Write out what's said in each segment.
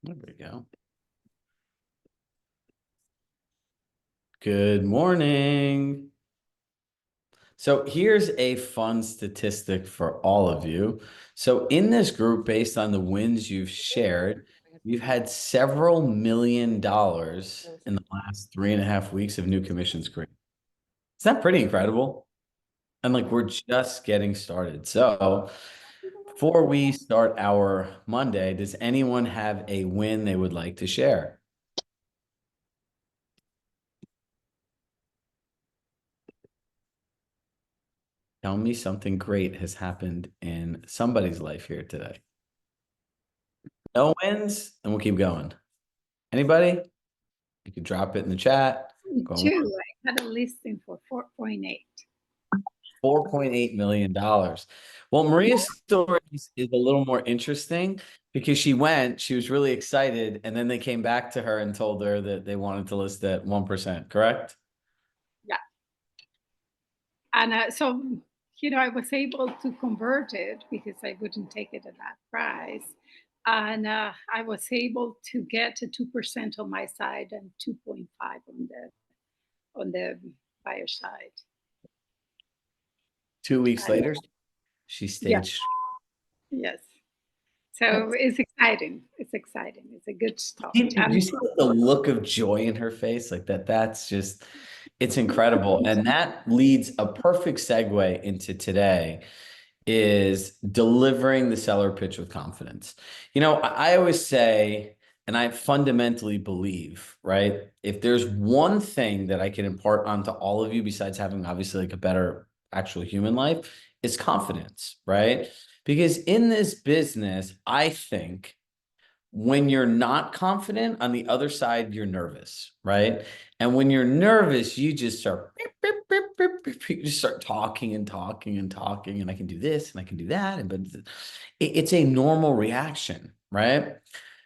There we go. Good morning. So here's a fun statistic for all of you. So in this group, based on the wins you've shared, you've had several $1 million in the last 3.5 weeks of new commissions created. Is that pretty incredible? And like we're just getting started. So before we start our Monday, does anyone have a win they would like to share? Tell me something great has happened in somebody's life here today. No wins, and we'll keep going. Anybody? You can drop it in the chat. Going Two, I had a listing for 4.8. $4.8 million. Well, Maria's story is a little more interesting because she was really excited, and then they came back to her and told her that they wanted to list at 1%, correct? Yeah. And I was able to convert it because I wouldn't take it at that price. And I was able to get a 2% on my side and 2.5 on the buyer side. 2 weeks And later, she yeah, staged. yes. So it's exciting. It's exciting. It's a good start. Did you see the look of joy in her face? Like that, that's just, it's incredible. And that leads a perfect segue into today is delivering the seller pitch with confidence. I always say, and I fundamentally believe, right? If there's one thing that I can impart onto all of you, besides having obviously like a better actual human life, is confidence, right? Because in this business, I think when you're not confident on the other side, you're nervous, right? And when you're nervous, you just start, you just start talking and talking and talking, and I can do this and I can do that. And but it's a normal reaction, right?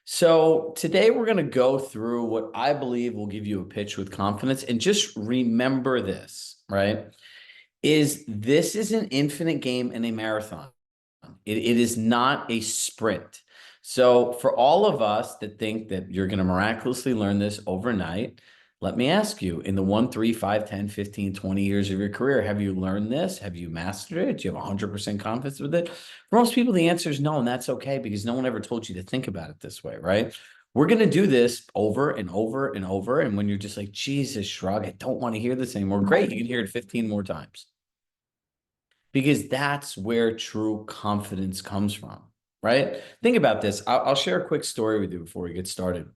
So today we're going to go through what I believe will give you a pitch with confidence. And just remember this, right? This is an infinite game and a marathon. It is not a sprint. So for all of us that think that you're going to miraculously learn this overnight, let me ask you, in the 1, 3, 5, 10, 15, 20 years of your career, have you learned this? Have you mastered it? Do you have 100% confidence with it? For most people, the answer is no, and that's okay because no one ever told you to think about it this way, right? We're going to do this over and over and over. And when you're just like, Jesus, shrug, I don't want to hear this anymore. Great. You can hear it 15 more times because that's where true confidence comes from, right? Think about this. I'll share a quick story with you before we get started.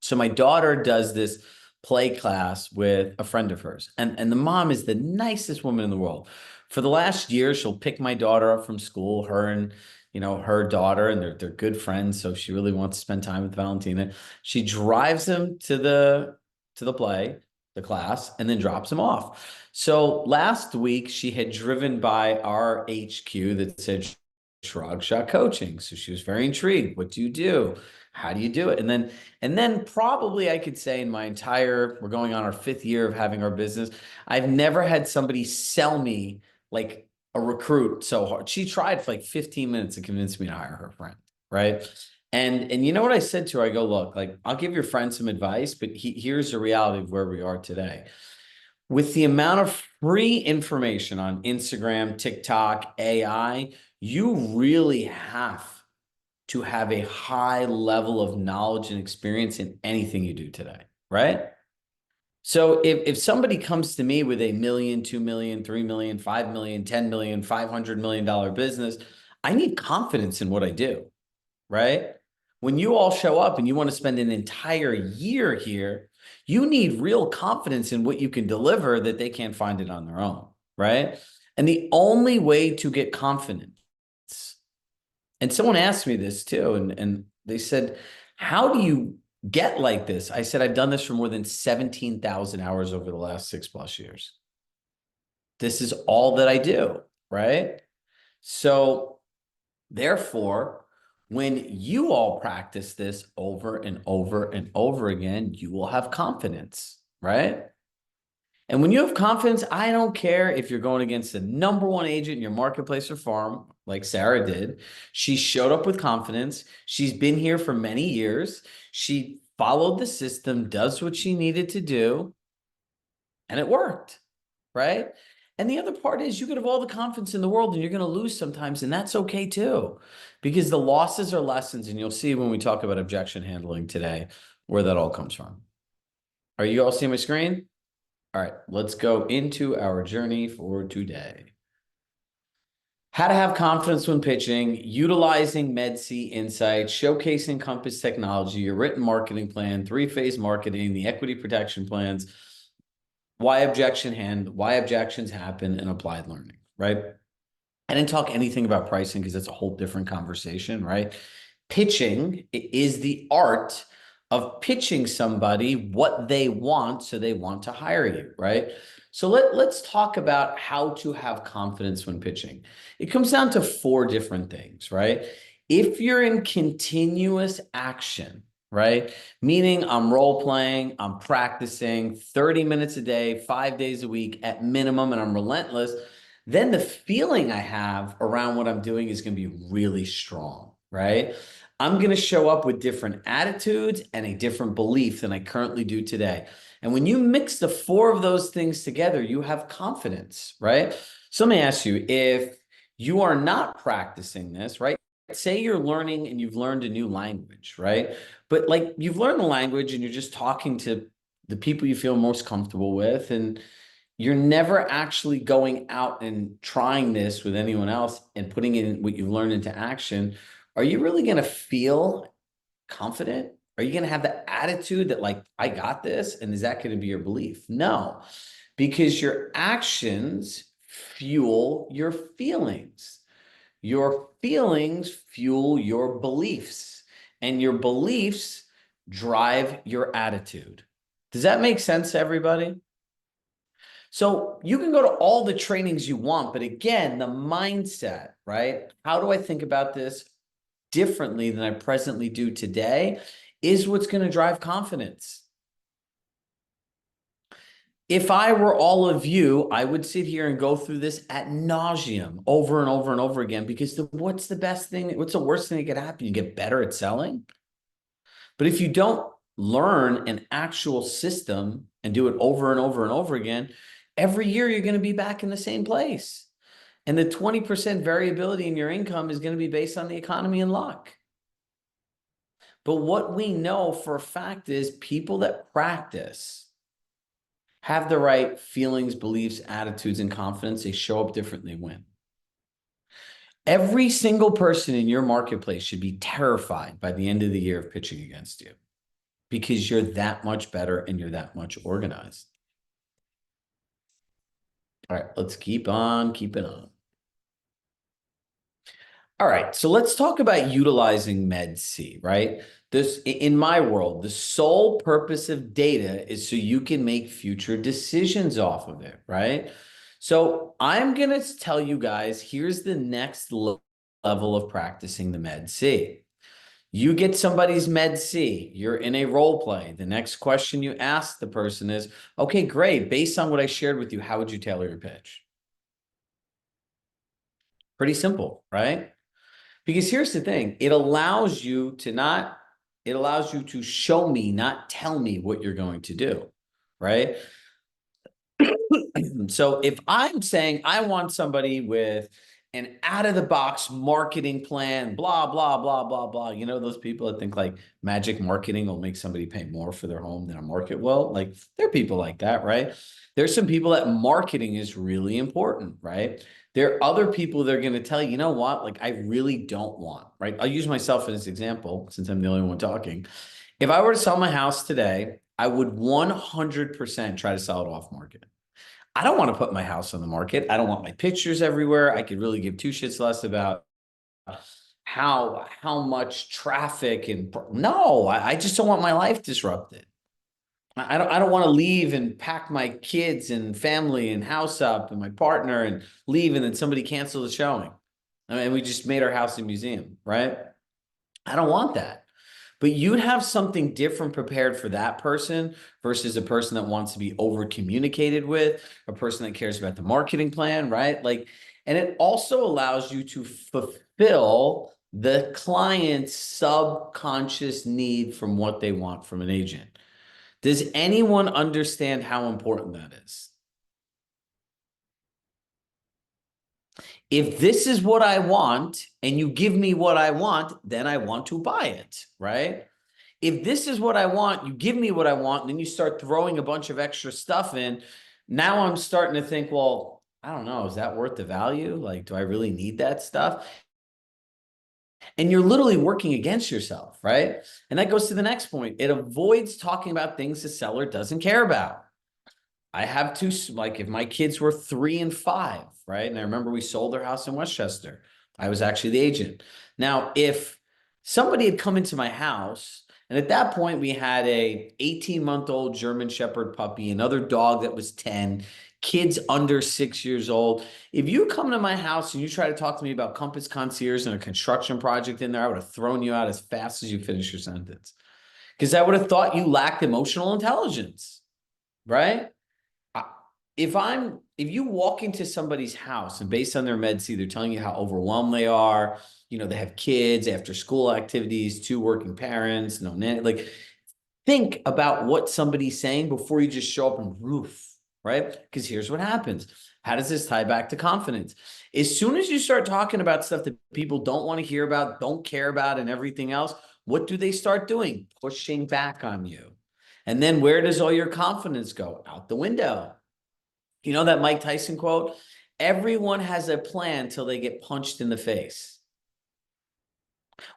So my daughter does this play class with a friend of hers, and the mom is the nicest woman in the world. For the last year, she'll pick my daughter up from school, her and her daughter, and they're good friends. So she really wants to spend time with Valentina. She drives them to the play, the class, and then drops them off. So last week she had driven by our HQ that said Shrug Shot Coaching. So she was very intrigued. What do you do? How do you do it? And then probably I could say in my we're going on our 5th year of having our business, I've never had somebody sell me like a recruit so hard. She tried for like 15 minutes to convince me to hire her friend, right? And you know what I said to her? I go, look, like I'll give your friend some advice, but here's the reality of where we are today. With the amount of free information on Instagram, TikTok, AI, you really have to have a high level of knowledge and experience in anything you do today, right? So if somebody comes to me with a million, 2 million, 3 million, 5 million, 10 million, $500 million business, I need confidence in what I do, right? When you all show up and you want to spend an entire year here, you need real confidence in what you can deliver that they can't find it on their own, right? And the only way to get confidence, and someone asked me this too, and they said, how do you get like this? I said, I've done this for more than 17,000 hours over the last 6+ years. This is all that I do, right? So therefore, when you all practice this over and over and over again, you will have confidence, right? And when you have confidence, I don't care if you're going against the number one agent in your marketplace or farm, like Sarah did. She showed up with confidence. She's been here for many years. She followed the system, does what she needed to do, and it worked, right? And the other part is you could have all the confidence in the world and you're going to lose sometimes, and that's okay too, because the losses are lessons. And you'll see when we talk about objection handling today where that all comes from. Are you all seeing my screen? All right, let's go into our journey for today. How to have confidence when pitching, utilizing MedC insights, showcasing Compass technology, your written marketing plan, three-phase marketing, the equity protection plans, why objections happen, and applied learning, right? I didn't talk anything about pricing because that's a whole different conversation, right? Pitching is the art of pitching somebody what they want, so they want to hire you, right? So let's talk about how to have confidence when pitching. It comes down to four different things, right? If you're in continuous action, right? Meaning I'm role playing, I'm practicing 30 minutes a day, 5 days a week at minimum, and I'm relentless, then the feeling I have around what I'm doing is going to be really strong, right? I'm going to show up with different attitudes and a different belief than I currently do today. And when you mix the four of those things together, you have confidence, right? So let me ask you, if you are not practicing this, right? Say you're learning and you've learned a new language, right? But like you've learned the language and you're just talking to the people you feel most comfortable with, and you're never actually going out and trying this with anyone else and putting in what you've learned into action, are you really going to feel confident? Are you going to have the attitude that, like, I got this? And is that going to be your belief? No, because your actions fuel your feelings. Your feelings fuel your beliefs, and your beliefs drive your attitude. Does that make sense to everybody? So you can go to all the trainings you want, but again, the mindset, right? How do I think about this differently than I presently do today is what's going to drive confidence. If I were all of you, I would sit here and go through this ad nauseum over and over and over again, because what's the best thing? What's the worst thing that could happen? You get better at selling. But if you don't learn an actual system and do it over and over and over again, every year you're going to be back in the same place. And the 20% variability in your income is going to be based on the economy and luck. But what we know for a fact is people that practice have the right feelings, beliefs, attitudes, and confidence. They show up differently, win. Every single person in your marketplace should be terrified by the end of the year of pitching against you, because you're that much better and you're that much organized. All right, let's keep on keeping on. All right, so let's talk about utilizing MedC, right? This, in my world, the sole purpose of data is so you can make future decisions off of it, right? So I'm going to tell you guys, here's the next level of practicing the MedC. You get somebody's MedC, you're in a role play. The next question you ask the person is, okay, great. Based on what I shared with you, how would you tailor your pitch? Pretty simple, right? Because here's the thing, it allows you to show me, not tell me what you're going to do, right? So if I'm saying I want somebody with an out-of-the-box marketing plan, blah, blah, blah, blah, blah. You know, those people that think like magic marketing will make somebody pay more for their home than a market will. Like, there are people like that, right? There's some people that marketing is really important, right? There are other people that are going to tell you, you know what, like, I really don't want, right? I'll use myself as an example since I'm the only one talking. If I were to sell my house today, I would 100% try to sell it off market. I don't want to put my house on the market. I don't want my pictures everywhere. I could really give two shits less about how much traffic and no, I just don't want my life disrupted. I don't want to leave and pack my kids and family and house up and my partner and leave, and then somebody cancel the showing. I mean, we just made our house a museum, right? I don't want that. But you'd have something different prepared for that person versus a person that wants to be over communicated with, a person that cares about the marketing plan, right? Like, and it also allows you to fulfill the client's subconscious need from what they want from an agent. Does anyone understand how important that is? If this is what I want and you give me what I want, then I want to buy it, right? If this is what I want, you give me what I want, and then you start throwing a bunch of extra stuff in. Now I'm starting to think, well, I don't know, is that worth the value? Like, do I really need that stuff? And you're literally working against yourself, right? And that goes to the next point. It avoids talking about things the seller doesn't care about. I have two, like if my kids were 3 and 5, right? And I remember we sold their house in Westchester. I was actually the agent. Now, if somebody had come into my house, and at that point we had a 18-month-old German Shepherd puppy, another dog that was 10, kids under 6 years old. If you come to my house and you try to talk to me about Compass Concierge and a construction project in there, I would have thrown you out as fast as you finish your sentence. Because I would have thought you lacked emotional intelligence, right? If you walk into somebody's house and based on their med see, they're telling you how overwhelmed they are, they have kids, after school activities, 2 working parents, no nanny, like think about what somebody's saying before you just show up and roof, right? Because here's what happens. How does this tie back to confidence? As soon as you start talking about stuff that people don't want to hear about, don't care about, and everything else, what do they start doing? Pushing back on you. And then where does all your confidence go? Out the window. You know that Mike Tyson quote? Everyone has a plan till they get punched in the face.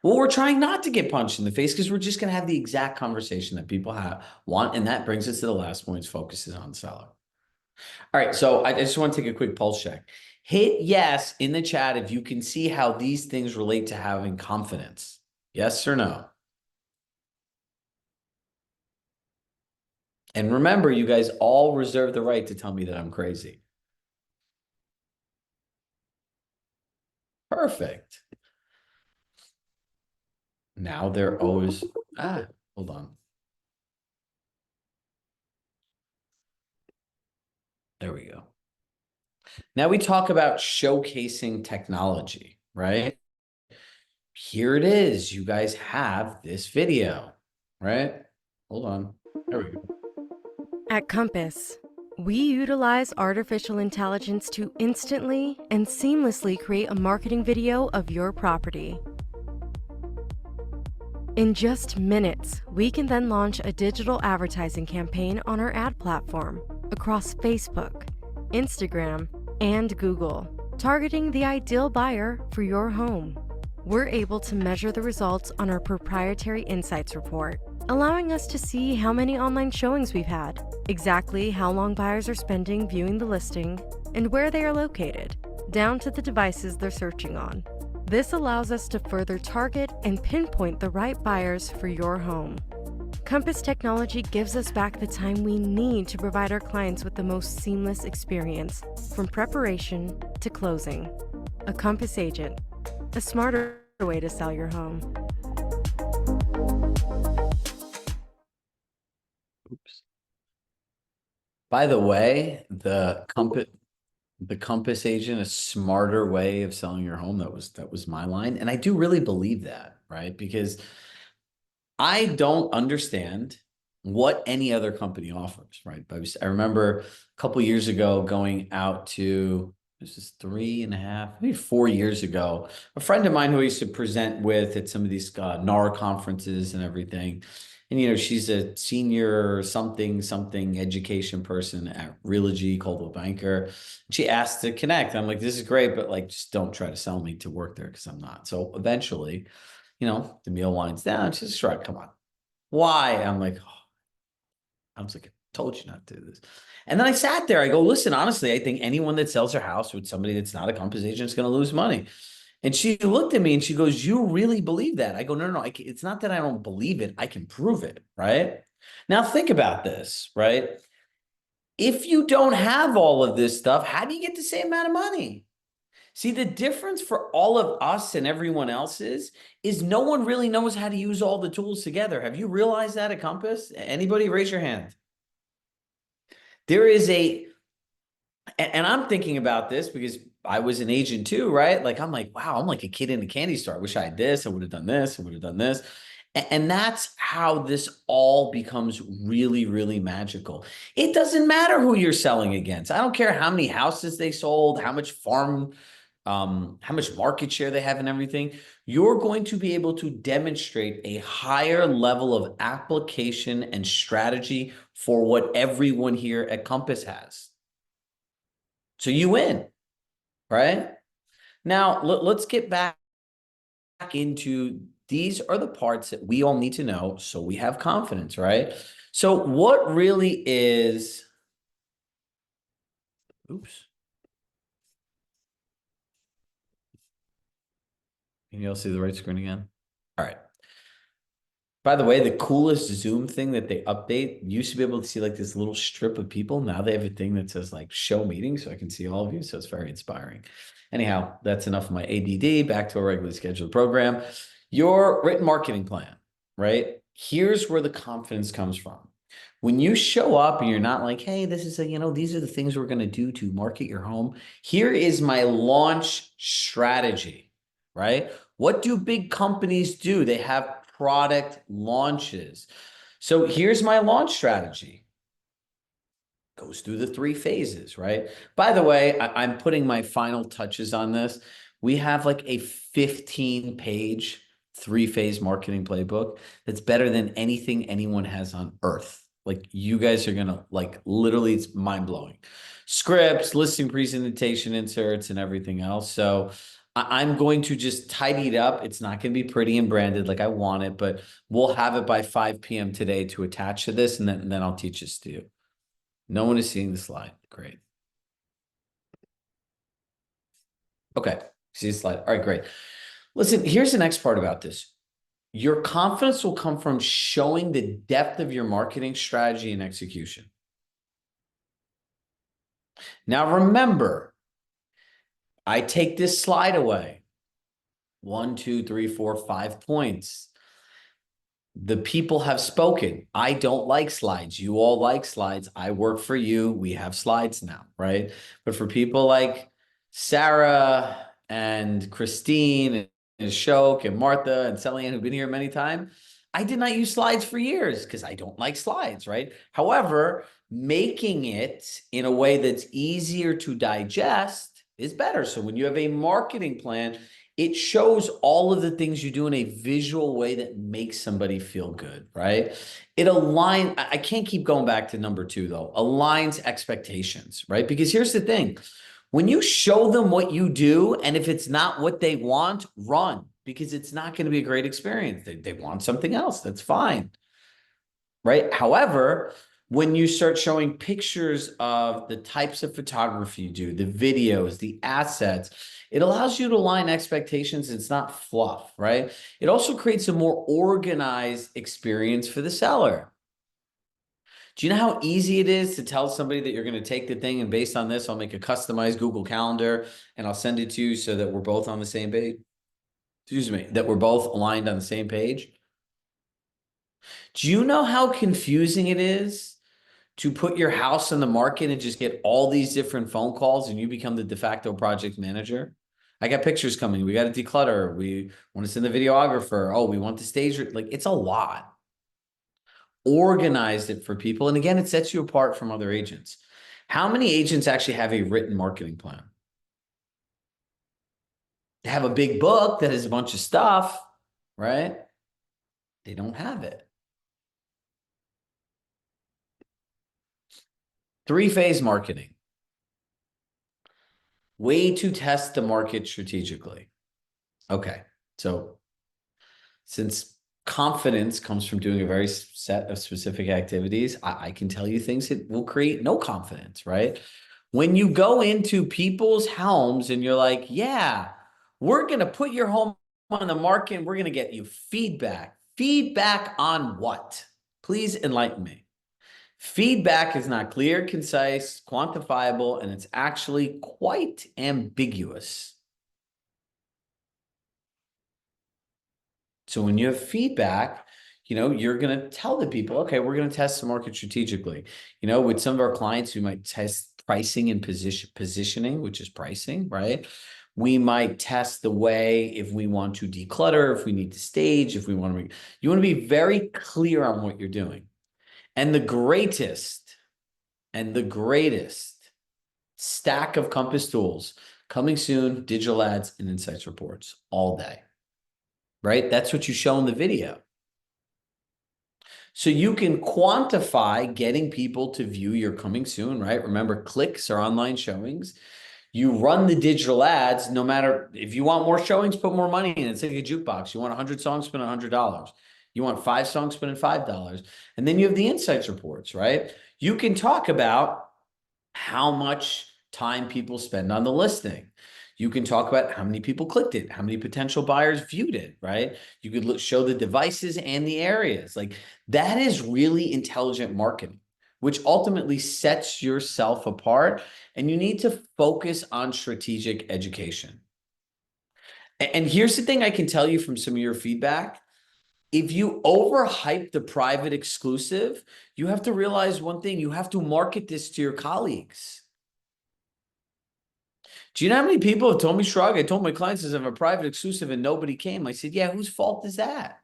Well, we're trying not to get punched in the face because we're just going to have the exact conversation that people want. And that brings us to the last point, focuses on seller. All right. So I just want to take a quick pulse check. Hit yes in the chat if you can see how these things relate to having confidence. Yes or no? And remember, you guys all reserve the right to tell me that I'm crazy. Perfect. Now they're always, hold on. There we go. Now we talk about showcasing technology, right? Here it is. You guys have this video, right? Hold on. There we go. At Compass, we utilize artificial intelligence to instantly and seamlessly create a marketing video of your property. In just minutes, we can then launch a digital advertising campaign on our ad platform across Facebook, Instagram, and Google, targeting the ideal buyer for your home. We're able to measure the results on our proprietary insights report, allowing us to see how many online showings we've had, exactly how long buyers are spending viewing the listing, and where they are located, down to the devices they're searching on. This allows us to further target and pinpoint the right buyers for your home. Compass technology gives us back the time we need to provide our clients with the most seamless experience, from preparation to closing. A Compass agent, a smarter way to sell your home. Oops. By the way, the Compass agent, a smarter way of selling your home. That was my line. And I do really believe that, right? Because I don't understand what any other company offers, right? But I remember a couple years ago going out to, this is 3.5, maybe 4 years ago, a friend of mine who I used to present with at some of these NAR conferences and everything. And, she's a senior something education person at Realogy, Coldwell Banker. She asked to connect. I'm like, this is great, but like, just don't try to sell me to work there because I'm not. So eventually, the meal winds down. She's sure, come on. Why? I'm like, I was like, I told you not to do this. And then I sat there. I go, listen, honestly, I think anyone that sells their house with somebody that's not a Compass agent is going to lose money. And she looked at me and she goes, you really believe that? I go, no. It's not that I don't believe it. I can prove it, right? Now think about this, right? If you don't have all of this stuff, how do you get the same amount of money? See, the difference for all of us and everyone else is no one really knows how to use all the tools together. Have you realized that at Compass? Anybody raise your hand? There is and I'm thinking about this because I was an agent too, right? Like, I'm like, wow, I'm like a kid in a candy store. I wish I had this. I would have done this. I would have done this. And that's how this all becomes really, really magical. It doesn't matter who you're selling against. I don't care how many houses they sold, how much how much market share they have and everything. You're going to be able to demonstrate a higher level of application and strategy for what everyone here at Compass has. So you win, right? Now, let's get back into these are the parts that we all need to know so we have confidence, right? So what really is, oops. Can you all see the right screen again? All right. By the way, the coolest Zoom thing that they update used to be able to see like this little strip of people. Now they have a thing that says like show meeting, so I can see all of you. So it's very inspiring. Anyhow, that's enough of my ADD. Back to a regularly scheduled program. Your written marketing plan, right? Here's where the confidence comes from. When you show up and you're not like, hey, this is these are the things we're going to do to market your home. Here is my launch strategy, right? What do big companies do? They have product launches. So here's my launch strategy. Goes through the 3 phases, right? By the way, I'm putting my final touches on this. We have like a 15-page 3-phase marketing playbook that's better than anything anyone has on earth. Like you guys are gonna like literally, it's mind-blowing. Scripts, listing presentation inserts, and everything else. So I'm going to just tidy it up. It's not going to be pretty and branded like I want it, but we'll have it by 5 p.m. today to attach to this, and then I'll teach this to you. No one is seeing the slide. Great. Okay, see the slide. All right, great. Listen, here's the next part about this. Your confidence will come from showing the depth of your marketing strategy and execution. Now, remember, I take this slide away. 1, 2, 3, 4, 5 points. The people have spoken. I don't like slides. You all like slides. I work for you. We have slides now, right? But for people like Sarah and Christine and Ashok and Martha and Celianne, who've been here many times, I did not use slides for years because I don't like slides, right? However, making it in a way that's easier to digest is better. So when you have a marketing plan, it shows all of the things you do in a visual way that makes somebody feel good, right? It aligns, I can't keep going back to number 2 though, aligns expectations, right? Because here's the thing, when you show them what you do, and if it's not what they want, run, because it's not going to be a great experience. They want something else, that's fine, right? However, when you start showing pictures of the types of photography you do, the videos, the assets, it allows you to align expectations. It's not fluff, right? It also creates a more organized experience for the seller. Do you know how easy it is to tell somebody that you're going to take the thing and based on this, I'll make a customized Google Calendar and I'll send it to you so that we're both on the same page? Excuse me, that we're both aligned on the same page? Do you know how confusing it is to put your house on the market and just get all these different phone calls and you become the de facto project manager? I got pictures coming. We got to declutter. We want to send the videographer. Oh, we want the stage. Like, it's a lot. Organized it for people. And again, it sets you apart from other agents. How many agents actually have a written marketing plan? They have a big book that has a bunch of stuff, right? They don't have it. 3-phase marketing. Way to test the market strategically. Okay, so since confidence comes from doing a very set of specific activities, I can tell you things that will create no confidence, right? When you go into people's homes and you're like, yeah, we're going to put your home on the market and we're going to get you feedback. Feedback on what? Please enlighten me. Feedback is not clear, concise, quantifiable, and it's actually quite ambiguous. So when you have feedback, you're going to tell the people, okay, we're going to test the market strategically. With some of our clients, we might test pricing and positioning, which is pricing, right? We might test the way if we want to declutter, if we need to stage, if we want to, you want to be very clear on what you're doing. And the greatest stack of Compass tools coming soon, digital ads and insights reports all day, right? That's what you show in the video. So you can quantify getting people to view your coming soon, right? Remember, clicks are online showings. You run the digital ads, no matter if you want more showings, put more money in. It's like a jukebox. You want 100 songs, spend $100. You want 5 songs, spend $5. And then you have the insights reports, right? You can talk about how much time people spend on the listing. You can talk about how many people clicked it, how many potential buyers viewed it, right? You could show the devices and the areas. Like, that is really intelligent marketing, which ultimately sets yourself apart. And you need to focus on strategic education. And here's the thing I can tell you from some of your feedback. If you overhype the private exclusive, you have to realize one thing: you have to market this to your colleagues. Do you know how many people have told me, Shrug, I told my clients I have a private exclusive and nobody came? I said, yeah, whose fault is that?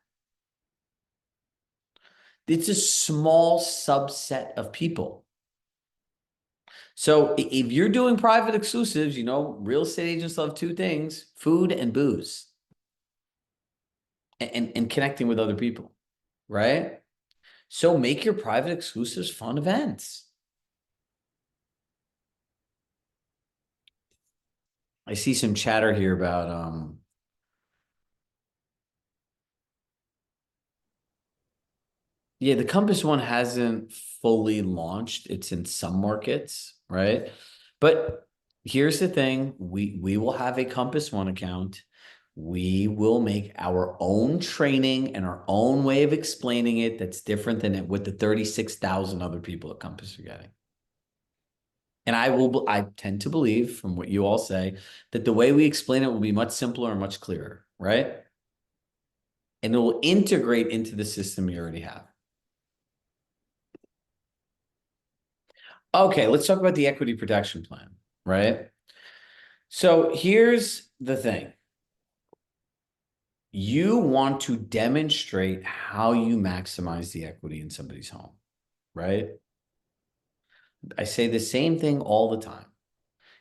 It's a small subset of people. So if you're doing private exclusives, real estate agents love 2 things: food and booze, and connecting with other people, right? So make your private exclusives fun events. I see some chatter here about yeah, the Compass one hasn't fully launched. It's in some markets, right? But here's the thing: we will have a Compass One account. We will make our own training and our own way of explaining it that's different than what the 36,000 other people at Compass are getting. And I tend to believe, from what you all say, that the way we explain it will be much simpler and much clearer, right? And it will integrate into the system you already have. Okay, let's talk about the equity protection plan, right? So here's the thing. You want to demonstrate how you maximize the equity in somebody's home, right? I say the same thing all the time.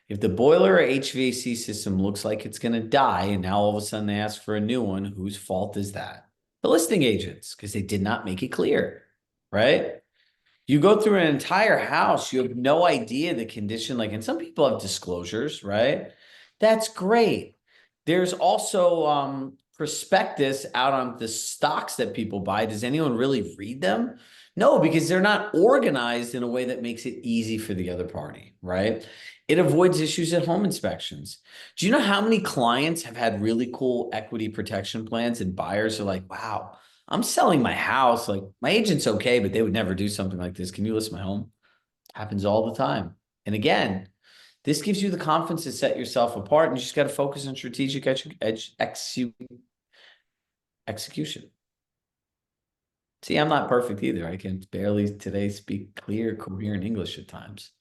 If the boiler or HVAC system looks like it's going to die, and now all of a sudden they ask for a new one, whose fault is that? The listing agents, because they did not make it clear, right? You go through an entire house, you have no idea the condition. And some people have disclosures, right? That's great. There's also prospectus out on the stocks that people buy. Does anyone really read them? No, because they're not organized in a way that makes it easy for the other party, right? It avoids issues at home inspections. Do you know how many clients have had really cool equity protection plans and buyers are like, wow, I'm selling my house. Like, my agent's okay, but they would never do something like this. Can you list my home? Happens all the time. And again, this gives you the confidence to set yourself apart, and you just got to focus on strategic execution. See, I'm not perfect either. I can barely today speak clear, coherent English at times.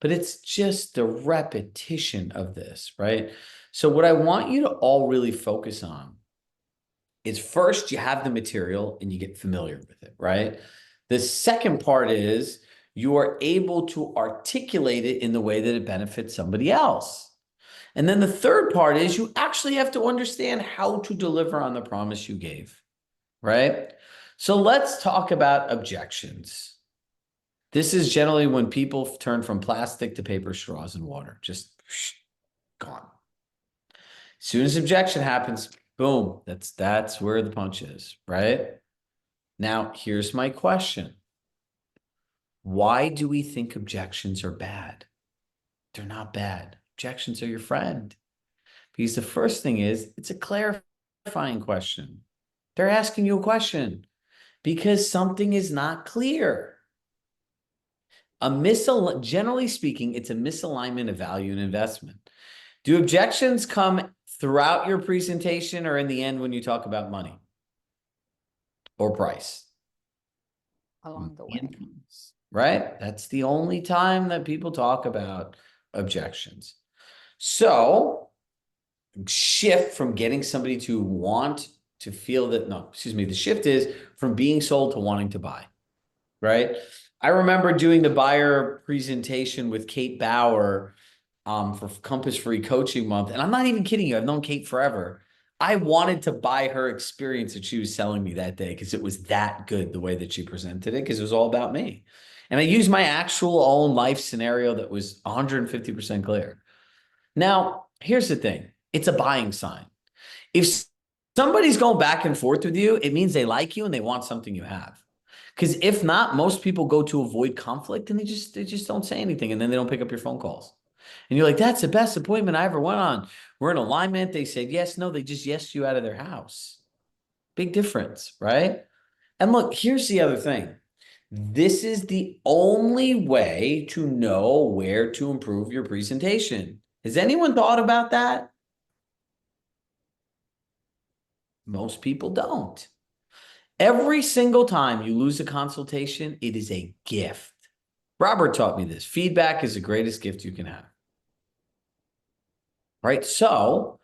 But it's just the repetition of this, right? So what I want you to all really focus on is, first, you have the material and you get familiar with it, right? The second part is you are able to articulate it in the way that it benefits somebody else. And then the third part is you actually have to understand how to deliver on the promise you gave, right? So let's talk about objections. This is generally when people turn from plastic to paper straws and water, just gone. As soon as objection happens, boom, that's where the punch is, right? Now, here's my question. Why do we think objections are bad? They're not bad. Objections are your friend. Because the first thing is, it's a clarifying question. They're asking you a question because something is not clear. Generally speaking, it's a misalignment of value and investment. Do objections come throughout your presentation or in the end when you talk about money? or price. along the way. Incomes, right? That's the only time that people talk about objections. So shift from getting somebody to want to feel that, no, excuse me, the shift is from being sold to wanting to buy, right? I remember doing the buyer presentation with Kate Bauer for Compass Free Coaching Month. And I'm not even kidding you. I've known Kate forever. I wanted to buy her experience that she was selling me that day because it was that good the way that she presented it, because it was all about me. And I used my actual own life scenario that was 150% clear. Now, here's the thing. It's a buying sign. If somebody's going back and forth with you, it means they like you and they want something you have. Because if not, most people go to avoid conflict and they just don't say anything, and then they don't pick up your phone calls. And you're like, that's the best appointment I ever went on. We're in alignment. They said yes. No, they just yesed you out of their house. Big difference, right? And look, here's the other thing. This is the only way to know where to improve your presentation. Has anyone thought about that? Most people don't. Every single time you lose a consultation, it is a gift. Robert taught me this. Feedback is the greatest gift you can have. Right? So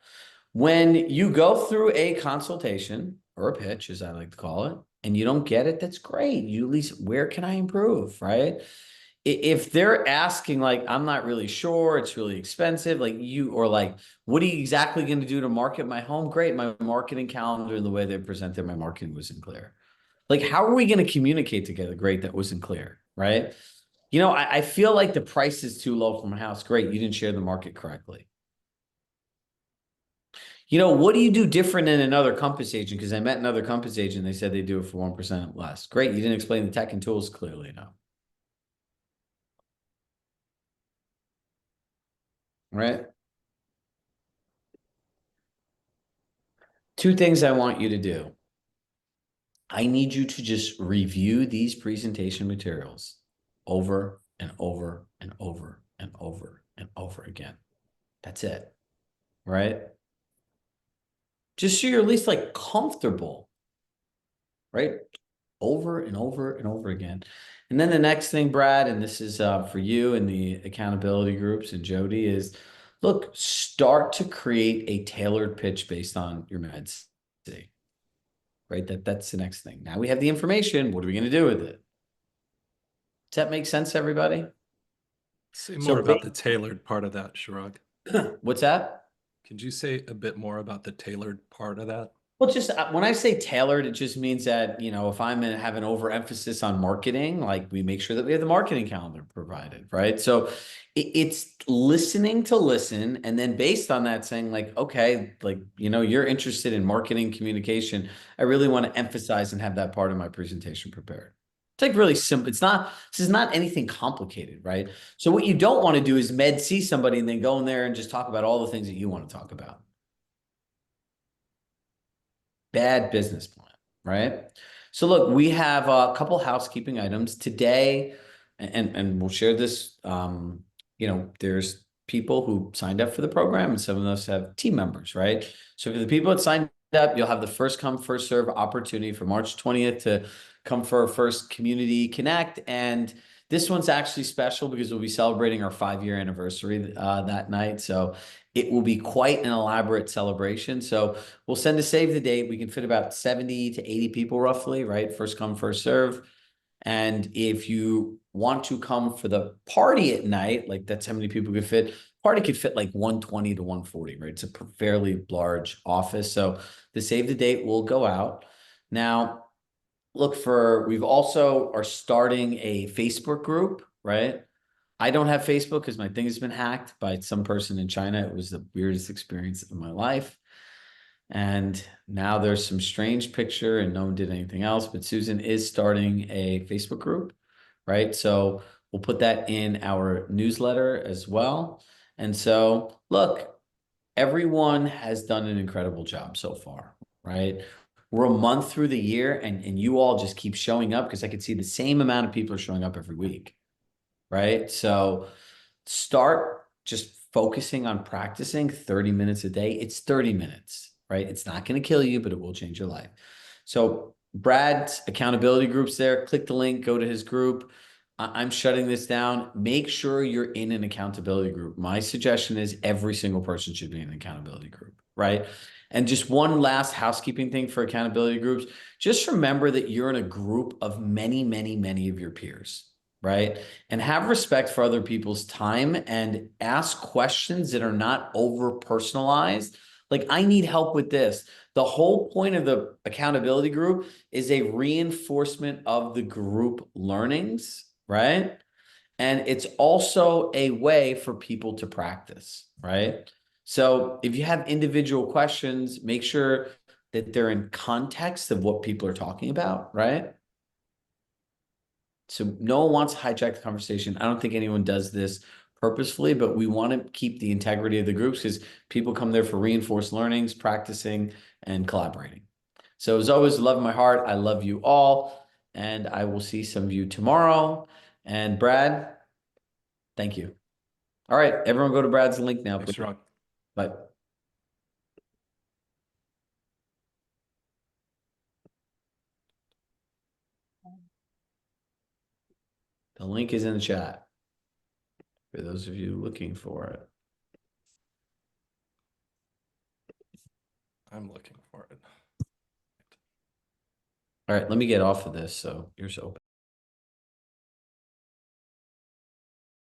when you go through a consultation or a pitch, as I like to call it, and you don't get it, that's great. You at least, where can I improve? Right? If they're asking, like, I'm not really sure, it's really expensive, like you, or like, what are you exactly going to do to market my home? Great. My marketing calendar and the way they presented my marketing wasn't clear. Like, how are we going to communicate together? Great. That wasn't clear. Right? You know, I feel like the price is too low for my house. Great. You didn't share the market correctly. You know, what do you do different than another Compass agent? Because I met another Compass agent. They said they do it for 1% less. Great. You didn't explain the tech and tools clearly enough. Right? Two things I want you to do. I need you to just review these presentation materials over and over and over and over and over again. That's it. Right? Just so you're at least like comfortable. Right? Over and over and over again. And then the next thing, Brad, and this is for you and the accountability groups and Jody, is look, start to create a tailored pitch based on your meds. Right? That's the next thing. Now we have the information. What are we going to do with it? Does that make sense, everybody? Say more about the tailored part of that, Chirag. What's that? Could you say a bit more about the tailored part of that? Well, just when I say tailored, it just means that, you know, if I'm going to have an overemphasis on marketing, like we make sure that we have the marketing calendar provided, right? So it's listening to listen. And then based on that saying like, okay, like, you know, you're interested in marketing communication. I really want to emphasize and have that part of my presentation prepared. It's like really simple. This is not anything complicated, right? So what you don't want to do is see somebody and then go in there and just talk about all the things that you want to talk about. Bad business plan, right? So look, we have a couple housekeeping items today, and we'll share this. You know, there's people who signed up for the program, and some of us have team members, right? So for the people that signed up, you'll have the first come, first serve opportunity for March 20th to come for our first Community Connect. And this one's actually special because we'll be celebrating our 5-year anniversary that night. So it will be quite an elaborate celebration. So we'll send a save the date. We can fit about 70 to 80 people roughly, right? First come, first serve. And if you want to come for the party at night, like that's how many people could fit. Party could fit like 120 to 140, right? It's a fairly large office. So the save the date will go out. Now, look we've also are starting a Facebook group, right? I don't have Facebook because my thing has been hacked by some person in China. It was the weirdest experience of my life. And now there's some strange picture and no one did anything else, but Susan is starting a Facebook group, right? So we'll put that in our newsletter as well. And so look, everyone has done an incredible job so far, right? We're a month through the year and you all just keep showing up because I could see the same amount of people are showing up every week, right? So start just focusing on practicing 30 minutes a day. It's 30 minutes, right? It's not going to kill you, but it will change your life. So Brad's accountability group's there. Click the link, go to his group. I'm shutting this down. Make sure you're in an accountability group. My suggestion is every single person should be in an accountability group, right? And just one last housekeeping thing for accountability groups. Just remember that you're in a group of many, many, many of your peers, right? And have respect for other people's time and ask questions that are not over personalized. Like, I need help with this. The whole point of the accountability group is a reinforcement of the group learnings, right? And it's also a way for people to practice, right? So if you have individual questions, make sure that they're in context of what people are talking about, right? So no one wants to hijack the conversation. I don't think anyone does this purposefully, but we want to keep the integrity of the groups because people come there for reinforced learnings, practicing, and collaborating. So as always, love in my heart. I love you all, and I will see some of you tomorrow. And Brad, thank you. All right, everyone go to Brad's link now, Thanks, please. Ron. Bye. The link is in the chat for those of you looking for it. I'm looking for it. All right, let me get off of this so yours open.